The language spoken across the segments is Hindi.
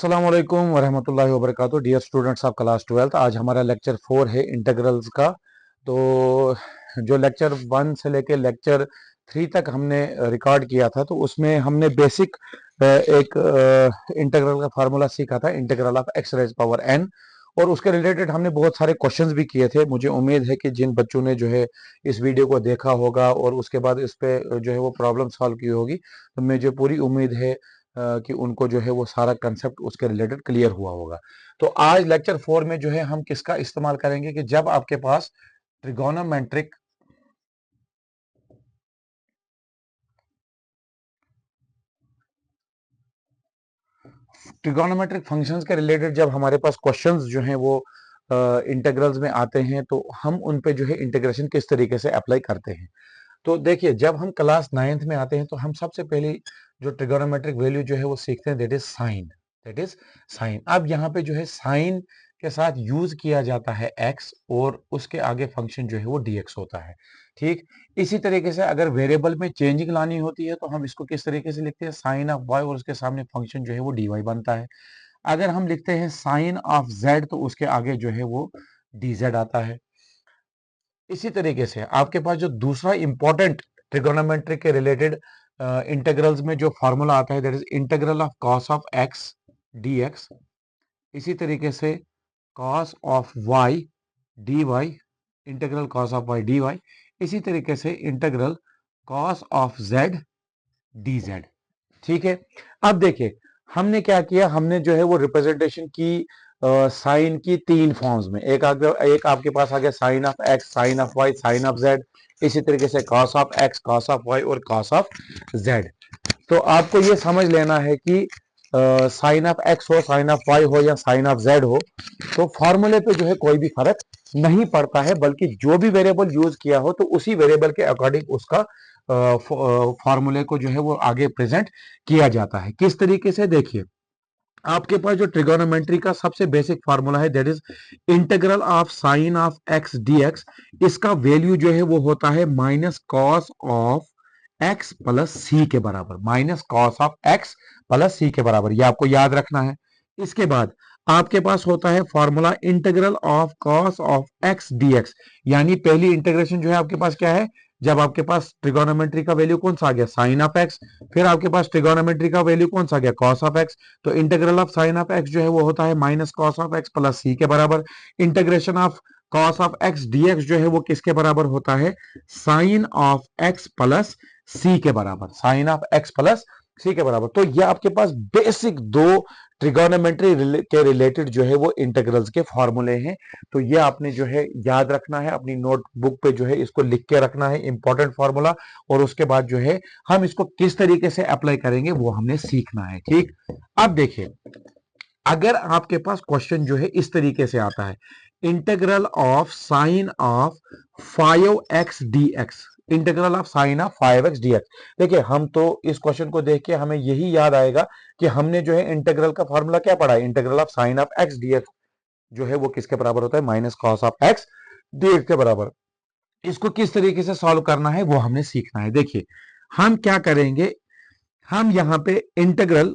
अस्सलाम वालेकुम वरहमतुल्लाहि वबरकातुहू। डियर स्टूडेंट्स ऑफ क्लास 12, आज हमारा लेक्चर 4 है इंटीग्रल्स का। तो जो लेक्चर 1 से लेके लेक्चर 3 तक हमने रिकॉर्ड किया था, तो उसमें हमने बेसिक एक इंटीग्रल का फार्मूला सीखा था, integral of x raise power N. और उसके रिलेटेड हमने बहुत सारे क्वेश्चंस भी किए थे। मुझे उम्मीद है कि जिन बच्चों ने जो है इस वीडियो को देखा होगा और उसके बाद इस पे जो है वो प्रॉब्लम सॉल्व की होगी, तो मुझे पूरी उम्मीद है कि उनको जो है वो सारा कंसेप्ट उसके रिलेटेड क्लियर हुआ होगा। तो आज लेक्चर 4 में जो है हम किसका इस्तेमाल करेंगे कि जब आपके पास ट्रिगोनोमेट्रिक ट्रिगोनोमेट्रिक फंक्शंस के रिलेटेड जब हमारे पास क्वेश्चंस जो हैं वो इंटीग्रल्स में आते हैं, तो हम उन पे जो है इंटीग्रेशन किस तरीके से अप्लाई करते हैं। तो देखिए, जब हम क्लास 9th में आते हैं तो हम सबसे पहले जो ट्रिगोनोमेट्रिक वैल्यू जो है वो सीखते हैं, दैट इज साइन। अब यहाँ पे जो है साइन के साथ यूज किया जाता है एक्स, और उसके आगे फंक्शन जो है वो dx होता है। ठीक इसी तरीके से अगर वेरिएबल में चेंजिंग लानी होती है तो हम इसको किस तरीके से लिखते हैं, साइन ऑफ y, और उसके सामने फंक्शन जो है वो dy बनता है। अगर हम लिखते हैं साइन ऑफ z, तो उसके आगे जो है वो dz आता है। इसी तरीके से आपके पास जो दूसरा इंपॉर्टेंट ट्रिगोनोमेट्री के रिलेटेड इंटीग्रल्स में जो फॉर्मूला आता है, that is integral of cos of x dx। इसी तरीके से cos of y dy, integral cos of y dy। इसी तरीके से integral cos of z dz। ठीक है। अब देखिए, हमने क्या किया, हमने जो है वो रिप्रेजेंटेशन की साइन की तीन फॉर्म्स में। एक आपके पास आ गया sine of X, sine of Y, sine of Z. इसी तरीके से cos of X, cos of Y और कॉस ऑफ जेड। तो आपको ये समझ लेना है कि साइन ऑफ एक्स हो, साइन ऑफ वाई हो या साइन ऑफ जेड हो, तो फॉर्मूले पे जो है कोई भी फर्क नहीं पड़ता है, बल्कि जो भी वेरिएबल यूज किया हो तो उसी वेरिएबल के अकॉर्डिंग उसका फॉर्मूले को जो है वो आगे प्रेजेंट किया जाता है। किस तरीके से, देखिए, आपके पास जो ट्रिगोनोमेट्री का सबसे बेसिक फार्मूला है, that is integral of sine of x dx. इसका वैल्यू जो है वो होता है minus cos of x plus सी के बराबर, minus cos of x plus सी के बराबर, ये आपको याद रखना है। इसके बाद आपके पास होता है formula integral of cos of x DX. यानी पहली इंटीग्रेशन जो है आपके पास क्या है, जब आपके पास ट्रिगोनोमेट्री का वैल्यू कौन सा आ गया, साइन ऑफ एक्स, फिर आपके पास ट्रिगोनोमेट्री का वैल्यू कौन सा आ गया, कॉस ऑफ एक्स। तो integral of sine of x जो है वो होता है minus cos of x plus सी के बराबर। Integration of cos of x dx जो है वो किसके बराबर होता है, साइन ऑफ एक्स प्लस सी के बराबर, साइन ऑफ एक्स प्लस सी के बराबर। तो ये आपके पास बेसिक दो ट्रिगोनोमेट्री के रिलेटेड जो है वो इंटीग्रल्स के फॉर्मूले हैं। तो ये आपने जो है याद रखना है, अपनी नोटबुक पे जो है इसको लिख के रखना है, इंपॉर्टेंट फॉर्मूला। और उसके बाद जो है हम इसको किस तरीके से अप्लाई करेंगे वो हमने सीखना है। ठीक, अब देखिए, अगर आपके पास क्वेश्चन जो है इस तरीके से आता है, integral of sine of 5x dx, integral of sine of 5x dx। देखिए, हम तो इस क्वेश्चन को देख के हमें यही याद आएगा कि हमने जो है इंटीग्रल का फॉर्मूला क्या पढ़ा है, integral of sine of x dx जो है वो किसके बराबर होता है, minus cos of x dx के बराबर। इसको किस तरीके से सॉल्व करना है वो हमने सीखना है। देखिए, हम क्या करेंगे, हम यहां पे इंटीग्रल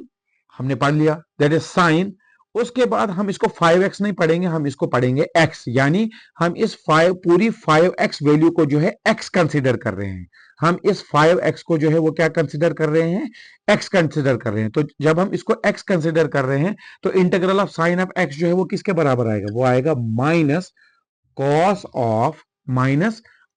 हमने पढ़ लिया, दैट इज साइन। उसके बाद हम इसको 5x नहीं पढ़ेंगे, हम इसको पढ़ेंगे x। यानी हम इस पूरी 5x वैल्यू को जो है x कंसीडर कर रहे हैं। हम इस 5x को जो है वो क्या कंसीडर कर रहे हैं, x कंसीडर कर रहे हैं। तो जब हम इसको x कंसीडर कर रहे हैं तो integral of sine of x जो है वो किसके बराबर आएगा, वो आएगा माइनस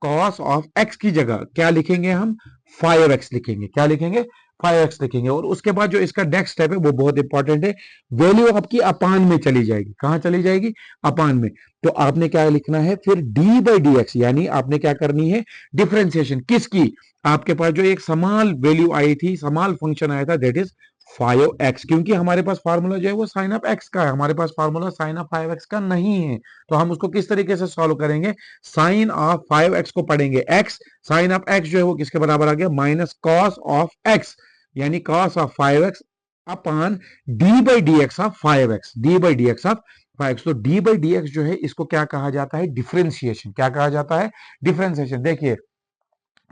कॉस ऑफ x की जगह क्या लिखेंगे हम, 5x लिखेंगे। क्या लिखेंगे, 5x लिखेंगे। और उसके बाद जो इसका नेक्स्ट स्टेप है वो बहुत इंपॉर्टेंट है, वैल्यू आपकी अपान में चली जाएगी। कहां चली जाएगी, अपान में। तो आपने क्या लिखना है फिर, डी बाई डी एक्स, यानी आपने क्या करनी है, डिफरेंशिएशन किसकी, आपके पास जो एक समाल वैल्यू आई थी, समाल फंक्शन आया था, दैट इज 5x। क्योंकि हमारे पास फार्मूला जो है वो साइन ऑफ x का है, हमारे पास फार्मूला साइन ऑफ 5x का नहीं है। तो हम उसको किस तरीके से सॉल्व करेंगे, साइन ऑफ 5x को पढ़ेंगे x, साइन ऑफ x जो है वो किसके बराबर आ गया, माइनस कॉस ऑफ x, यानी cos of 5x upon d by D x of 5x, D by D x of 5x। तो डी बाई डी एक्स जो है इसको क्या कहा जाता है, डिफरेंशिएशन। क्या कहा जाता है, डिफरेंशिएशन। देखिए,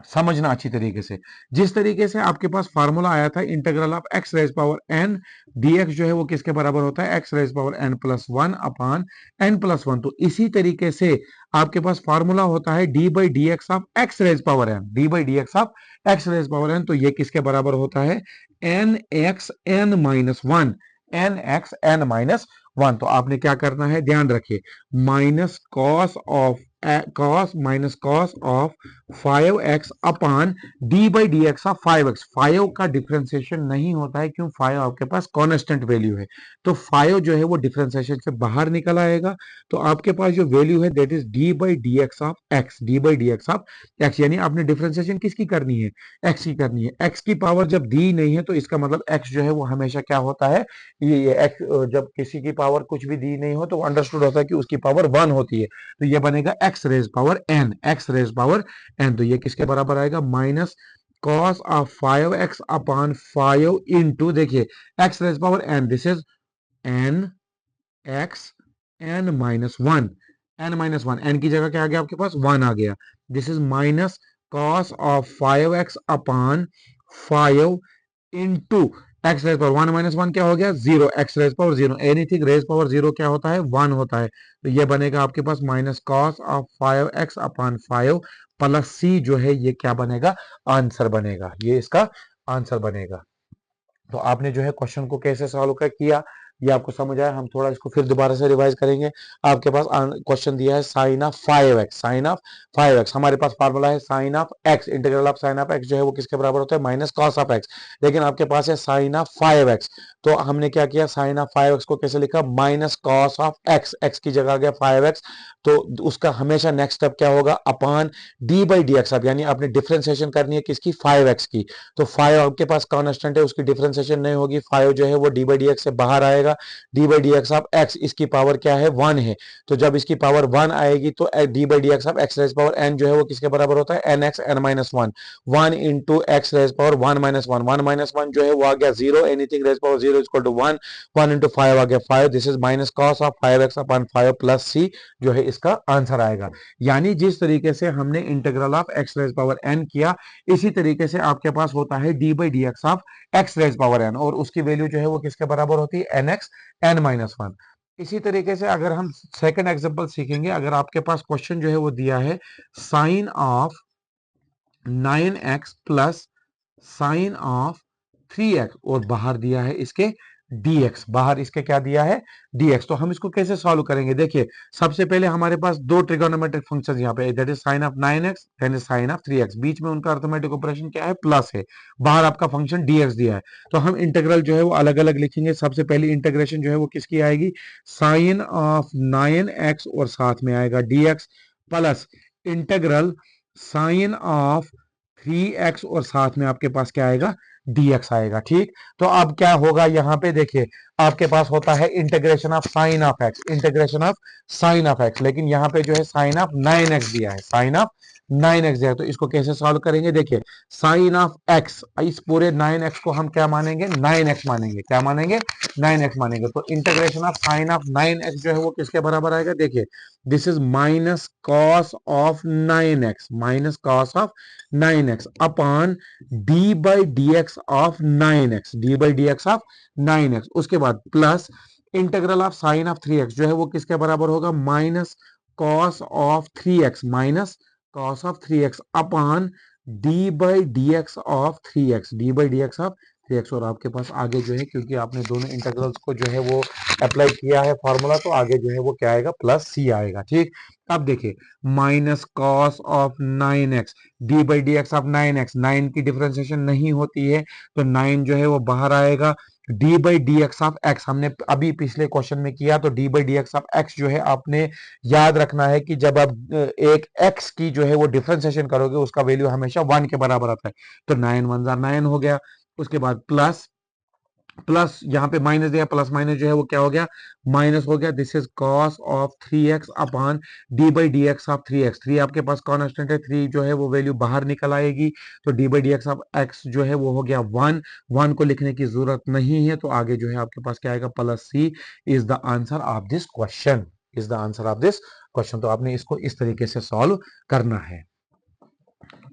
समझना अच्छी तरीके से। जिस तरीके से आपके पास फार्मूला आया था integral of x raise power N DX जो है वो किसके बराबर होता है, X raise power N plus one upon N plus one. तो इसी तरीके से आपके पास फार्मूला होता है D by D x of x raise power N, D by D x of x raise power N. तो ये किसके बराबर होता है, N x N minus one, N x N minus one. तो आपने क्या करना है, ध्यान रखिए, minus cos of cos minus cos of 5x upon D by D x of 5x। 5 का डिफ्रेंसिएशन नहीं होता है, क्यों, 5 आपके पास कॉन्स्टेंट वैल्यू है, तो 5 जो है वो डिफ्रेंसिएशन से बाहर निकल आएगा। तो आपके पास जो वैल्यू है that is D by D x of x, D by D x of x. यानी आपने डिफ्रेंसिएशन किसकी करनी है, एक्स की करनी है। एक्स की पावर जब दी नहीं है तो इसका मतलब एक्स जो है वो हमेशा क्या होता है, ये एक्स जब किसी की पावर कुछ भी दी नहीं हो तो अंडरस्टूड होता है कि उसकी पावर 1 होती है। तो ये बनेगा x raise power n, x raise power N. तो ये किसके बराबर आएगा, minus cos of 5x upon 5 into, देखिए x raise power n, this is n x N minus one, n minus one, n की जगह क्या आ गया आपके पास, वन आ गया। This is minus cos of 5x upon 5 into x raise power one minus one क्या हो गया, zero, X raise power zero, anything raise power zero क्या होता है, वन होता है। तो ये बनेगा आपके पास minus cos of 5x upon 5 plus c जो है ये क्या बनेगा, आंसर बनेगा, ये इसका आंसर बनेगा। तो आपने जो है क्वेश्चन को कैसे सॉल्व कर किया, ये आपको समझ आया। हम थोड़ा इसको फिर दोबारा से रिवाइज करेंगे। आपके पास क्वेश्चन दिया है sine of 5x, sine of 5x, हमारे पास फार्मूला है sine of x, integral of sine of x जो है वो किसके बराबर होता है, माइनस कॉस ऑफ x। लेकिन आपके पास है साइन ऑफ 5x, तो हमने क्या किया, साइन ऑफ 5x को कैसे लिखा, minus cos of x, x की जगह आ गया 5x। तो उसका हमेशा नेक्स्ट स्टेप क्या होगा, अपान डी बाई डी एक्स। यानी आपने डिफ्रेंसिएशन करनी है किसकी, 5x की। तो 5 आपके पास कॉन्स्टेंट है, उसकी डिफ्रेंसिएशन नहीं होगी, 5 जो है वो डी बाई डी एक्स से बाहर आएगा। D by D x of x, इसकी पावर क्या है, 1 है। तो जब इसकी पावर 1 आएगी तो d by D x of x raise power n जो है वो किसके बराबर होता है, N x N minus one, 1 into x raise power 1 minus one, 1 minus one जो है वो आ गया zero, anything raise power zero equal to 1, 1 into 5 आ गया 5। This is minus cos of 5x upon 5 plus c जो है इसका आंसर आएगा। यानी जिस तरीके से हमने integral of x raise power N किया, इसी तरीके से आपके पास होता है D by D x of x raise power N, और उसकी वैल्यू जो है वो किसके बराबर होती है, N x N minus one. इसी तरीके से अगर हम सेकंड एग्जांपल सीखेंगे, अगर आपके पास क्वेश्चन जो है वो दिया है sine of 9x plus sine of 3x, और बाहर दिया है इसके dx, बाहर इसके क्या दिया है, dx। तो हम इसको कैसे सॉल्व करेंगे, देखिए सबसे पहले हमारे पास दो ट्रिगोनोमेट्रिक फंक्शंस यहाँ पे, that is sine of 9x and sine of 3x, बीच में उनका अर्थमेटिक ऑपरेशन क्या है, प्लस है, बाहर आपका फंक्शन dx दिया है। तो हम इंटीग्रल जो है वो अलग अलग लिखेंगे। सबसे पहली इंटीग्रेशन जो है वो किसकी आएगी, साइन ऑफ 9x और साथ में आएगा dx, plus integral sine of 3x और साथ में आपके पास क्या आएगा, dx आएगा। ठीक, तो अब क्या होगा, यहाँ पे देखिए आपके पास होता है integration of sine of x, integration of sine of x, लेकिन यहाँ पे जो है साइन ऑफ 9x दिया है, साइन ऑफ 9x दिया है। तो इसको कैसे सॉल्व करेंगे, देखिए साइन ऑफ x, इस पूरे 9x को हम क्या मानेंगे, 9x मानेंगे, क्या मानेंगे, 9x मानेंगे। तो integration of sine of 9x जो है वो किसके बराबर आएगा, देखिए this is minus cos of 9x, minus cos of 9x upon d by D x of 9x, D by D x of 9x। उसके बाद plus integral of sine of 3x जो है वो किसके बराबर होगा, minus cos of 3x, minus cos of 3x upon d by D x of 3x, D by D x of 3x। और आपके पास आगे जो है, क्योंकि आपने दोनों इंटीग्रल्स को जो है वो अप्लाई किया है फॉर्मूला, तो आगे जो है वो क्या आएगा, प्लस सी आएगा। ठीक, अब देखिए minus cos of 9x, D by D x of 9x, 9 की डिफ्रेंसिएशन नहीं होती है तो 9 जो है वो बाहर आएगा। D by D x of x हमने अभी पिछले क्वेश्चन में किया, तो d by D x of x जो है आपने याद रखना है कि जब आप एक एक्स की जो है वो डिफ्रेंसिएशन करोगे उसका वैल्यू हमेशा 1 के बराबर आता है। तो 9 1 जार 9 हो गया। उसके बाद प्लस प्लस यहाँ पे माइनस दिया, प्लस माइनस जो है वो क्या हो गया, माइनस हो गया। This is cos of 3x upon d by D x of 3x, 3 आपके पास कांस्टेंट है, 3 जो है वो वैल्यू बाहर निकल आएगी। तो d by D x of x जो है वो हो गया 1, 1 को लिखने की जरूरत नहीं है। तो आगे जो है आपके पास क्या आएगा, plus C is the answer of this question, is the answer of this question. तो आपने इसको इस तरीके से सॉल्व करना है।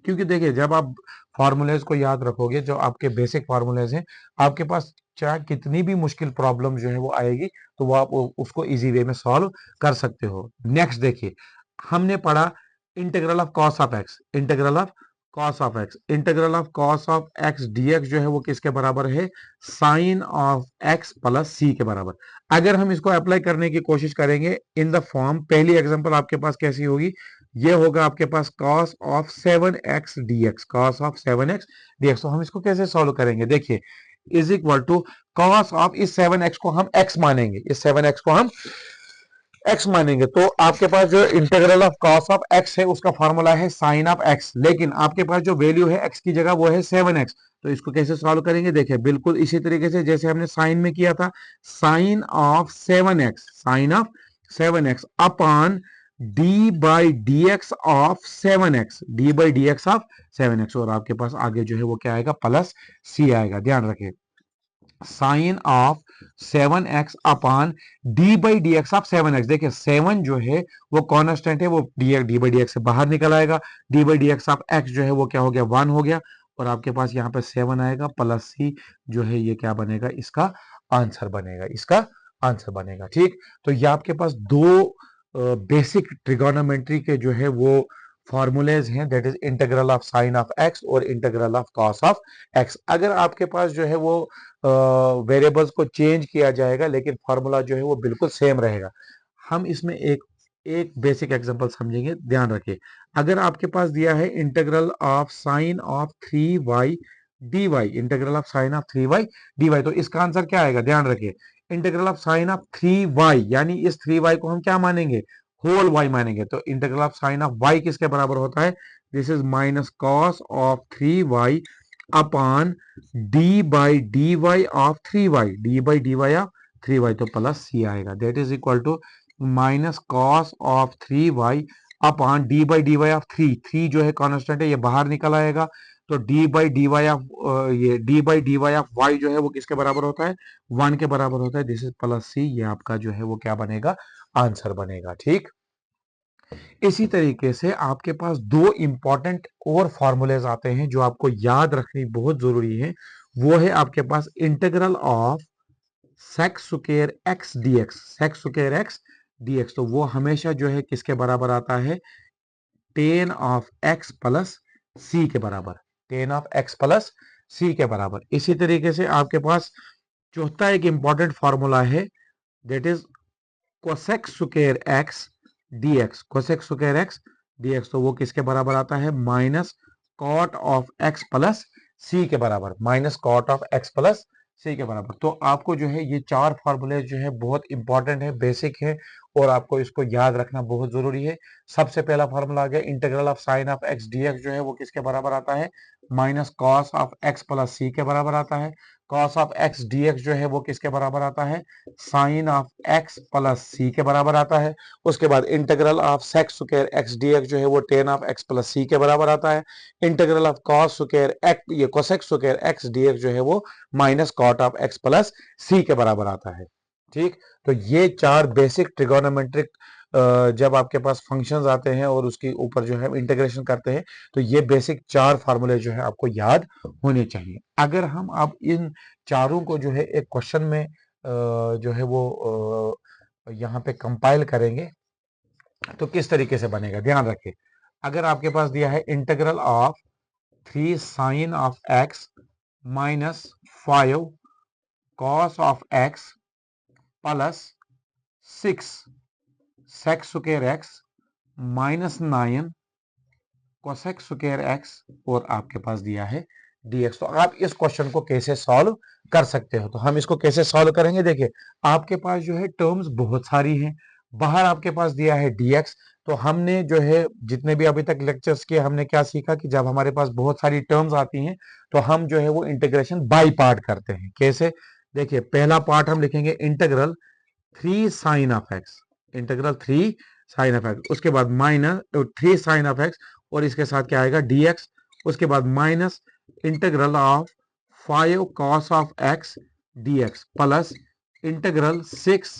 क्योंकि देखिए जब आप फॉर्मूलेज को याद रखोगे, जो आपके बेसिक फॉर्मूलेज हैं, आपके पास चाहे कितनी भी मुश्किल प्रॉब्लम जो है वो आएगी, तो वो आप उसको इजी वे में सॉल्व कर सकते हो। नेक्स्ट देखिए, हमने पढ़ा integral of cos of x, integral of cos of x, integral of cos of x dx जो है वो किसके बराबर है, साइन ऑफ एक्स प्लस सी के बराबर। अगर हम इसको अप्लाई करने की कोशिश करेंगे इन द फॉर्म, पहली एग्जांपल आपके पास कैसी होगी, ये होगा आपके पास cos of 7x dx, cos of 7x dx। तो हम इसको कैसे सॉल्व करेंगे, देखिए is equal to cos of, इस 7x को हम x मानेंगे, इस 7x को हम x मानेंगे, तो आपके पास जो integral of cos of x है उसका फॉर्मूला है sin ऑफ x, लेकिन आपके पास जो वैल्यू है x की जगह वो है 7x। तो इसको कैसे सॉल्व करेंगे, देखिए बिल्कुल इसी तरीके से जैसे हमने साइन में किया था, sine of 7x, sine of 7x upon d by D x of 7x, d by D x of 7x, और आपके पास आगे जो है वो क्या आएगा, प्लस सी आएगा। ध्यान रखें, sine of 7x upon d by D x of 7x। देखिए 7 जो है वो कॉन्स्टेंट है, वो डी बाई डी एक्स से बाहर निकल आएगा, D by D x of x जो है वो क्या हो गया, 1 हो गया, और आपके पास यहाँ पे 7 आएगा प्लस सी जो है ये क्या बनेगा, इसका आंसर बनेगा, इसका आंसर बनेगा। ठीक, तो ये आपके पास दो बेसिक ट्रिगोनोमेट्री के जो है वो फॉर्मूलेज हैं, that is integral of sine of x और integral of cos of x. अगर आपके पास जो है वो वेरिएबल्स को चेंज किया जाएगा लेकिन फॉर्मूला जो है वो बिल्कुल सेम रहेगा। हम इसमें एक एक बेसिक एग्जांपल समझेंगे, ध्यान रखिए। अगर आपके पास दिया है integral of sine of 3y dy, integral of sine of 3y dy, तो इसका आंसर क्या आएगा, ध्यान रखिए, integral of sine of 3y, यानी इस 3y को हम क्या मानेंगे, होल y मानेंगे, तो integral of sine of y किसके बराबर होता है, this is minus cos of 3y upon d by d y of 3y, d by d y of 3y, तो प्लस सी आएगा, that is equal to minus cos of 3y upon d by d y of 3 जो है कांस्टेंट है, ये बाहर निकल आएगा, तो d by d y of ये d by d y of y जो है वो किसके बराबर होता है, 1 के बराबर होता है, दिस इज प्लस सी, ये आपका जो है वो क्या बनेगा, आंसर बनेगा। ठीक, इसी तरीके से आपके पास दो इंपॉर्टेंट और फॉर्मूलेज आते हैं जो आपको याद रखनी बहुत जरूरी है, वो है आपके पास integral of sec square x dx, sec square x dx, तो वो हमेशा जो है किसके बराबर आता है, टेन ऑफ एक्स प्लस सी के बराबर, टेन ऑफ एक्स प्लस सी के बराबर। इसी तरीके से आपके पास चौथा एक इंपॉर्टेंट फॉर्मूला है, that is cosec square x dx, cosec square x dx, तो वो किसके बराबर आता है, minus cot of x plus सी के बराबर, minus cot of x plus सी के बराबर। तो आपको जो है ये चार फॉर्मूले जो है बहुत इंपॉर्टेंट है, बेसिक है, और आपको इसको याद रखना बहुत जरूरी है। सबसे पहला फॉर्मूला आ गया, integral of sine of x dx जो है वो किसके बराबर आता है, minus cos of x plus सी के बराबर आता है। कॉस ऑफ एक्स डीएक्स जो है वो किसके बराबर आता है, साइन ऑफ एक्स प्लस सी के बराबर आता है। उसके बाद integral of sec square x dx जो है वो टेन ऑफ एक्स प्लस सी के बराबर आता है। Integral of cos square x, ये कोसेक स्क्वायर एक्स डीएक्स जो है वो minus cot of x plus सी के बराबर आता है। ठीक, तो ये चार बेसिक ट्रिगोनोमेट्रिक जब आपके पास फंक्शंस आते हैं और उसके ऊपर जो है इंटीग्रेशन करते हैं, तो ये बेसिक चार फार्मूले जो है आपको याद होने चाहिए। अगर हम अब इन चारों को जो है एक क्वेश्चन में जो है वो यहाँ पे कंपाइल करेंगे तो किस तरीके से बनेगा, ध्यान रखें। अगर आपके पास दिया है integral of 3 sine of x minus 5 cos of x plus 6 sec square x minus 9 cosec square x, और आपके पास दिया है dx, तो आप इस क्वेश्चन को कैसे सॉल्व कर सकते हो, तो हम इसको कैसे सॉल्व करेंगे, देखिए आपके पास जो है टर्म्स बहुत सारी हैं, बाहर आपके पास दिया है dx, तो हमने जो है जितने भी अभी तक लेक्चर्स किए हमने क्या सीखा कि जब हमारे पास बहुत सारी टर्म्स आती हैं तो हम जो है वो इंटीग्रेशन बाय पार्ट करते हैं। कैसे, देखिए पहला पार्ट हम लिखेंगे integral 3 sine of x, integral 3 sine of x, उसके बाद माइनस 3 साइन ऑफ एक्स, और इसके साथ क्या आएगा dx, उसके बाद minus integral of 5 cos of x dx plus integral 6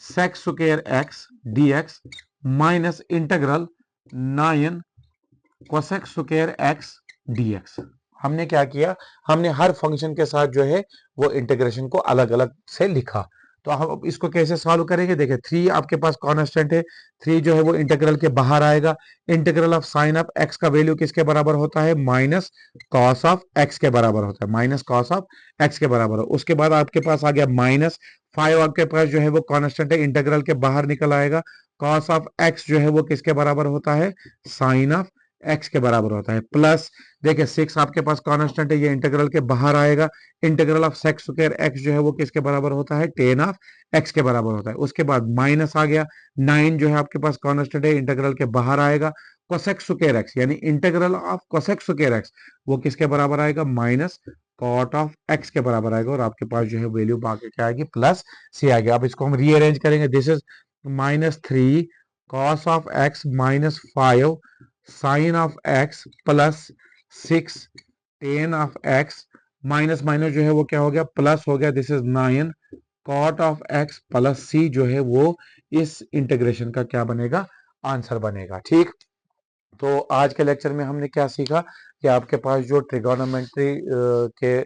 sec square x dx minus integral 9 cosec square x dx. हमने क्या किया, हमने हर फंक्शन के साथ जो है वो इंटीग्रेशन को अलग अलग से लिखा। तो हम इसको कैसे सॉल्व करेंगे, देखिए 3 आपके पास कांस्टेंट है, 3 जो है वो इंटीग्रल के बाहर आएगा। Integral of sine of x का वैल्यू किसके बराबर होता है, माइनस कॉस ऑफ एक्स के बराबर होता है, माइनस कॉस ऑफ एक्स के बराबर हो। उसके बाद आपके पास आ गया माइनस 5, आपके पास जो है वो कांस्टेंट है, इंटीग्रल के बाहर निकल आएगा। कॉस ऑफ एक्स जो है वो किसके बराबर होता है, साइन ऑफ एक्स के बराबर होता है। प्लस देखिए 6 आपके पास कांस्टेंट है, ये इंटीग्रल के बाहर आएगा। Integral of sec square x जो है वो किसके बराबर होता है, टेन ऑफ एक्स के बराबर होता है। उसके बाद माइनस आ गया 9 जो है आपके पास कांस्टेंट है, इंटीग्रल के बाहर आएगा। कोसेक स्क्वायर एक्स यानी integral of cosec square x वो किसके बराबर आएगा, माइनस कॉट ऑफ एक्स के बराबर आएगा। और आपके पास जो है वैल्यू बाकी क्या आएगी, प्लस सी आ गया। अब इसको हम रीअरेंज करेंगे, this is -3 cos of x minus 5 sine of x plus 6 tan of x minus minus जो है वो क्या हो गया, प्लस हो गया। This is 9 cot of x plus c जो है वो इस इंटीग्रेशन का क्या बनेगा, आंसर बनेगा। ठीक, तो आज के लेक्चर में हमने क्या सीखा कि आपके पास जो ट्रिगोनोमेट्री के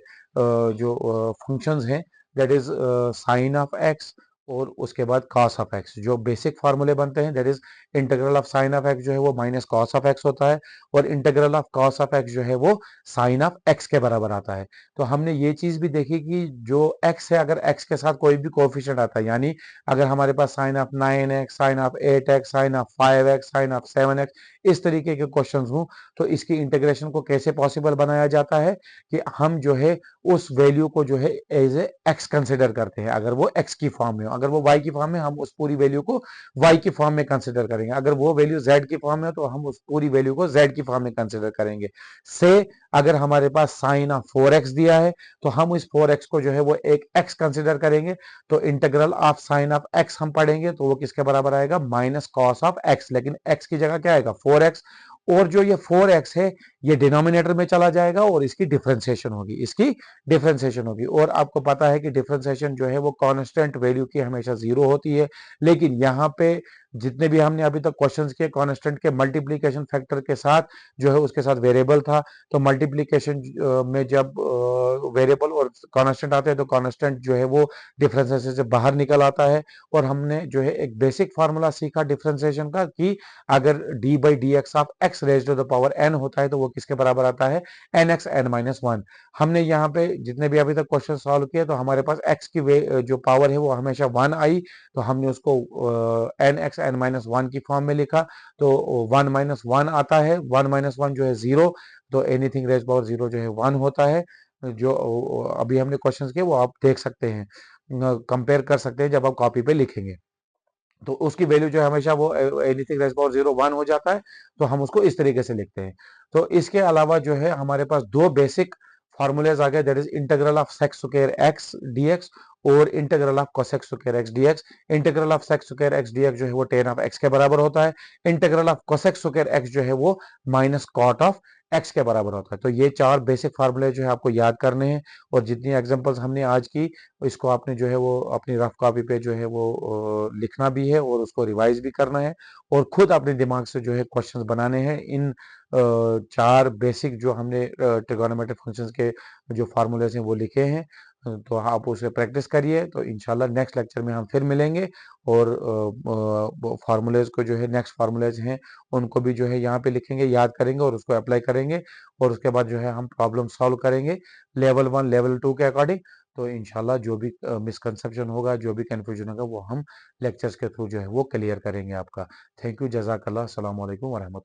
जो फंक्शंस हैं, that is sine of x और उसके बाद कॉस ऑफ एक्स, जो बेसिक फार्मूले बनते हैं, that is integral of sine of x जो है वो माइनस कॉस ऑफ एक्स होता है, और integral of cos of x जो है वो साइन ऑफ एक्स के बराबर आता है। तो हमने ये चीज भी देखी कि जो एक्स है, अगर एक्स के साथ कोई भी कोएफिशिएंट आता है, यानी अगर हमारे पास sine of 9x, sine of 8x, sine of 5x, sine of 7x, इस तरीके के क्वेश्चंस हों, तो इसकी इंटीग्रेशन को कैसे पॉसिबल बनाया जाता है कि हम जो है उस वैल्यू को जो है एज ए एक्स कंसिडर करते हैं। अगर वो एक्स की फॉर्म में हो, अगर वो वाई की फॉर्म में, हम उस पूरी वैल्यू को वाई की फॉर्म में कंसिडर करेंगे। अगर वो वैल्यू जेड की फॉर्म में हो, तो हम उस पूरी वैल्यू को जेड की फॉर्म में कंसिडर करेंगे। से अगर हमारे पास साइन ऑफ 4x दिया है, तो हम इस 4x को जो है वो एक x कंसिडर करेंगे। तो integral of sine of x हम पढ़ेंगे, तो वो किसके बराबर आएगा, माइनस कॉस ऑफ x, लेकिन x की जगह क्या आएगा, 4x। और जो ये 4x है, ये डिनोमिनेटर में चला जाएगा और इसकी डिफरेंशिएशन होगी, इसकी डिफरेंशिएशन होगी। और आपको पता है कि डिफरेंशिएशन जो है वो कांस्टेंट वैल्यू की हमेशा 0 होती है। लेकिन यहाँ पे जितने भी हमने अभी तक क्वेश्चंस किए, कांस्टेंट के मल्टीप्लिकेशन फैक्टर के साथ जो है उसके साथ वेरिएबल था। तो मल्टीप्लिकेशन में जब वेरिएबल और कांस्टेंट आते हैं, तो कांस्टेंट जो है वो डिफरेंशिएशन से बाहर निकल आता है। और हमने जो है एक बेसिक फार्मूला सीखा डिफरेंशिएशन का कि अगर d by D x of x raise to the power n होता है, तो वो किसके बराबर आता है, N x N minus one. हमने यहाँ पे जितने भी अभी तक क्वेश्चन सॉल्व किए, तो हमारे पास एक्स की जो पावर है वो हमेशा 1 आई, तो हमने उसको n x N minus one की फॉर्म में लिखा। तो 1 माइनस वन आता है, 1 माइनस वन जो है 0, तो एनीथिंग रेज पावर 0 जो है 1 होता है। जो अभी हमने क्वेश्चन किए वो आप देख सकते हैं, कंपेयर कर सकते हैं जब आप कॉपी पे लिखेंगे। तो उसकी वैल्यू जो है हमेशा वो एनीथिंग रेज पावर 0 1 हो जाता है, तो हम उसको इस तरीके से लिखते हैं। तो इसके अलावा जो है हमारे पास दो बेसिक फॉर्मूलेज आ गए, that is integral of sec square x dx और integral of cosec square x dx. Integral of sec square x dx जो है वो टेन ऑफ एक्स के बराबर होता है। Integral of cosec square x जो है वो माइनस कॉट ऑफ एक्स के बराबर होता है। तो ये चार बेसिक फार्मूले जो है आपको याद करने हैं। और जितनी एग्जांपल्स हमने आज की, इसको आपने जो है वो अपनी रफ कॉपी पे जो है वो लिखना भी है और उसको रिवाइज भी करना है, और खुद अपने दिमाग से जो है क्वेश्चंस बनाने हैं। इन चार बेसिक जो हमने ट्रिगोनोमेट्रिक फंक्शंस के जो फार्मूलेज हैं वो लिखे हैं। तो आप उसे प्रैक्टिस करिए, तो इंशाल्लाह नेक्स्ट लेक्चर में हम फिर मिलेंगे। और फार्मूलेज को जो है, नेक्स्ट फार्मूलेज हैं उनको भी जो है यहाँ पे लिखेंगे, याद करेंगे और उसको अप्लाई करेंगे। और उसके बाद जो है हम प्रॉब्लम सॉल्व करेंगे लेवल 1 लेवल 2 के अकॉर्डिंग। तो इंशाल्लाह जो भी मिसकंसेप्शन होगा, जो भी कंफ्यूजन होगा, वो हम लेक्चर्स के थ्रू जो है वो क्लियर करेंगे आपका। थैंक यू, जज़ाकल्लाह, अस्सलाम वालेकुम व रहमतुल्लाह।